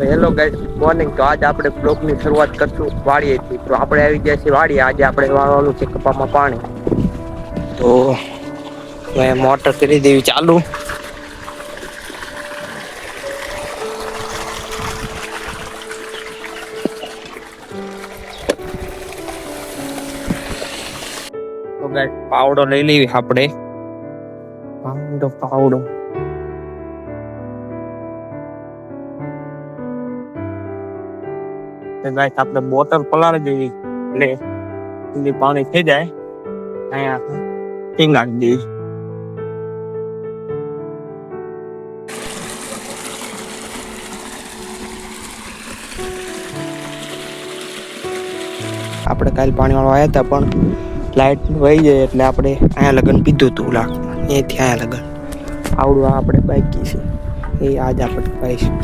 Hello guys, good morning. તો આજ આપણે બ્લોગની શરૂઆત કરશું વાડીએથી. તો આપણે આવી ગયા છીએ વાડીએ. આજે આપણે વાળવાનું છે કપામાં પાણી. તો મેં મોટર કરી દેવી ચાલુ. તો ગાઈસ પાવડો લઈ લેવી આપણે. પાવડો ગાઈસ આપણે બોટલ પલાળી દેવી એટલે પાણી થઈ જાય. અહીંયા ટીંગાડી દેવી. આપણે કાલ પાણી વાળવા આવ્યા હતા પણ લાઈટ વહી જાય એટલે આપણે અહીંયા લગન પીધું હતું. અહીંથી અહીંયા લગન આવડું આપણે બાકી છે એ આજ આપણે પાઈશું.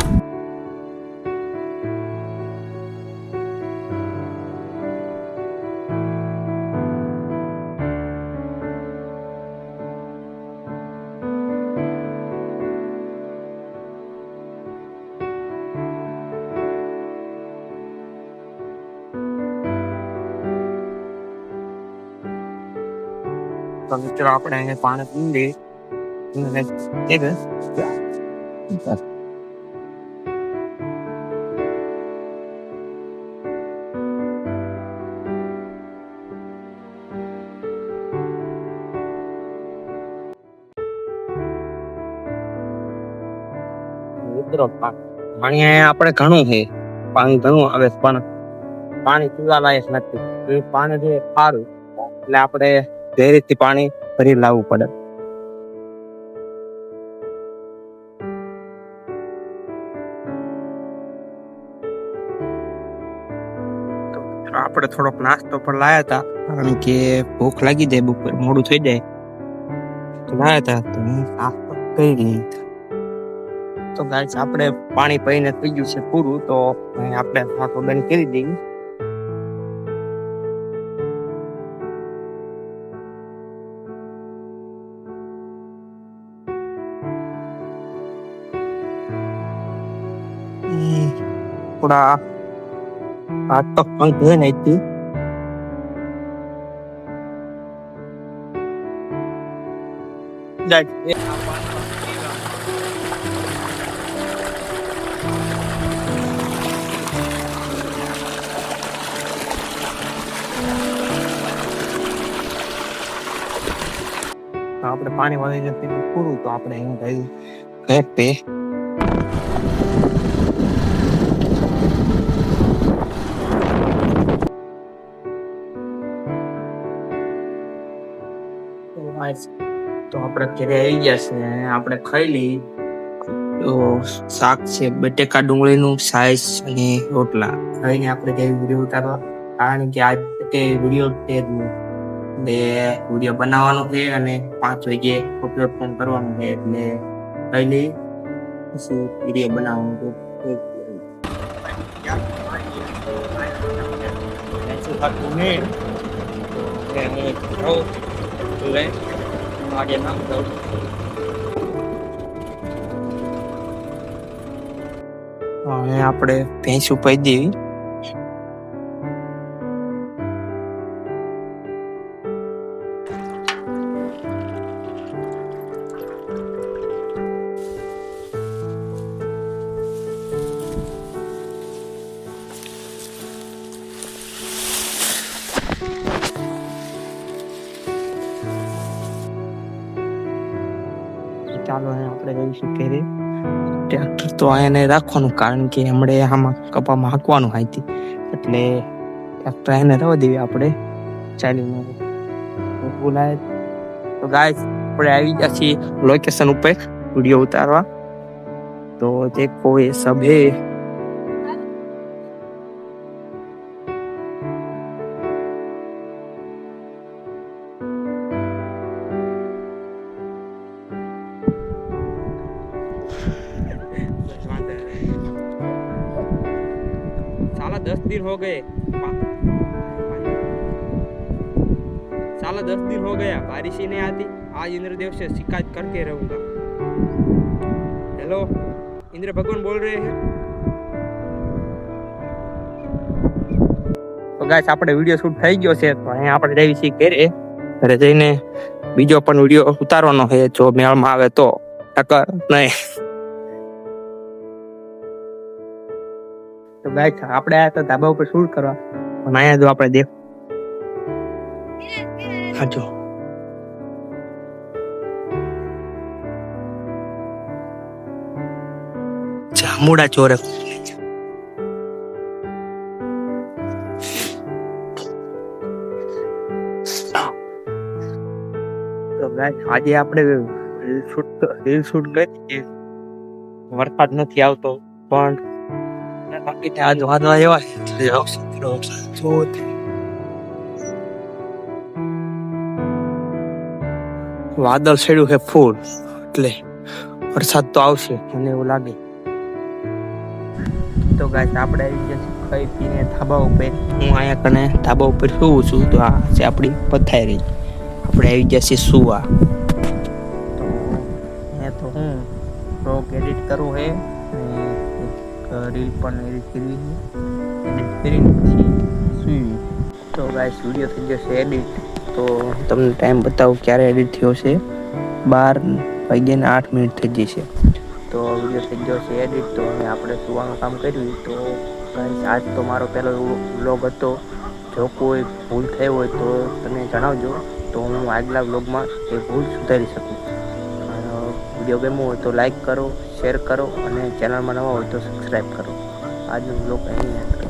તો મિત્રો આપણે અહીંયા પાણી પી લઈએ. મિત્રો પાણી આપણે ઘણું છે, પાણી ઘણું આવે પણ પાણી પીવા લાયક નથી. એ પાણી છે સારું એટલે આપણે ધૈર્યથી પાણી ભરી લાવવું પડે. આપણે થોડોક નાસ્તો પણ લાયા હતા કારણ કે ભૂખ લાગી જાય, બપોર મોડું થઈ જાય તો લાયા હતા. તો હું નાસ્તો કરી લઈ. તો ગાઈસ આપણે પાણી પીને થઈ ગયું છે પૂરું. તો આપણે નાસ્તો બંધ કરી દઈએ. થોડા હાથ તો પંખ ધોઈ નાખી. આપણે પાણી વાળી જતી પૂરું. તો આપણે અહીં ગયું ઘર પે. તો આપણે ઘરે આવી ગયા છે, આપણે ખાઈ લઈ. તો શાક છે બટેકા ડુંગળીનું સાઈઝ અને રોટલા. ખાઈને આપણે જઈ વિડીયો ઉતારવા કારણ કે આજ વિડીયો છે બે વિડીયો બનાવવાનો છે અને 5 વાગે અપલોડ પણ કરવાનું છે એટલે ખાઈ લઈ પછી વિડીયો બનાવવાનું છે. આગે નામ દઉં. હવે આપણે ભેંસ ઉપાઈ દેવી. ચાલો આપણે જઈશું ઘરે. ટ્રેક્ટર તો અહીંયા રાખવાનું કારણ કે હમણે આમાં કપામાં હાંકવાનું હતી એટલે ટ્રેક્ટર એને રવા દેવી. આપણે ચાલીને બોલાય. તો ગાઈસ આપણે આવી ગયા છીએ લોકેશન ઉપર વિડીયો ઉતારવા. તો દેખો એ સબ હે. साला 10 दिन हो गए, साला 10 दिन हो गया बारिश ही नहीं आती. आज इंद्रदेव से शिकायत करके रहूंगा. हेलो, इंद्र भगवान बोल रहे हैं. ગાઈસ આપણે વિડીયો શૂટ થઈ ગયો છે તો અહીંયા આપણે જઈએ છીએ ઘરે જઈને બીજો પણ વિડીયો ઉતારવાનો છે જો મેળમાં આવે તો ટક્કર નહીં. તો ગાઈસ આપણે આયા તો ધાબા ઉપર શૂટ કરવા પણ અહીંયા જો આપણે દેખ હાજો જામુડા ચોરે આજે આપણે રીલ શૂટ કરી વરસાદ નથી આવતો પણ વાદળ છેડ્યું છે ફૂલ એટલે વરસાદ તો આવશે મને એવું લાગે. તો ગાઈસ આપણે આવી ગયા છીએ ખાઈ પીને ધાબા ઉપર. હું અહીંયા કને ધાબા ઉપર સુવું છું તો આ છે આપણી પથારી. આપણે આવી ગયા છીએ સુવા. તો અહીંયા તો હું બ્લોગ એડિટ કરવું છે અને રીલ પણ એડિટ કરવી છે. એડિટ કરીને પછી સુઈ. તો ગાઈસ વિડીયો થઈ જશે એડિટ. તો તમને ટાઈમ બતાવું ક્યારે એડિટ થયો છે. 12:08 થઈ જશે. તો વિડીયો થઈ ગયો છે એડિટ. તો આપણે સુવાનું કામ કર્યું. તો ગાઈસ આજ તો મારો પહેલો વ્લોગ હતો. જો કોઈ ભૂલ થઈ હોય તો તમે જણાવજો તો હું આગલા વ્લોગમાં એ ભૂલ સુધારી શકું. વિડીયો ગમ્યો હોય તો લાઈક કરો, શેર કરો અને ચેનલમાં નવા હોય તો સબસ્ક્રાઈબ કરો. આજનો વ્લોગ અહીં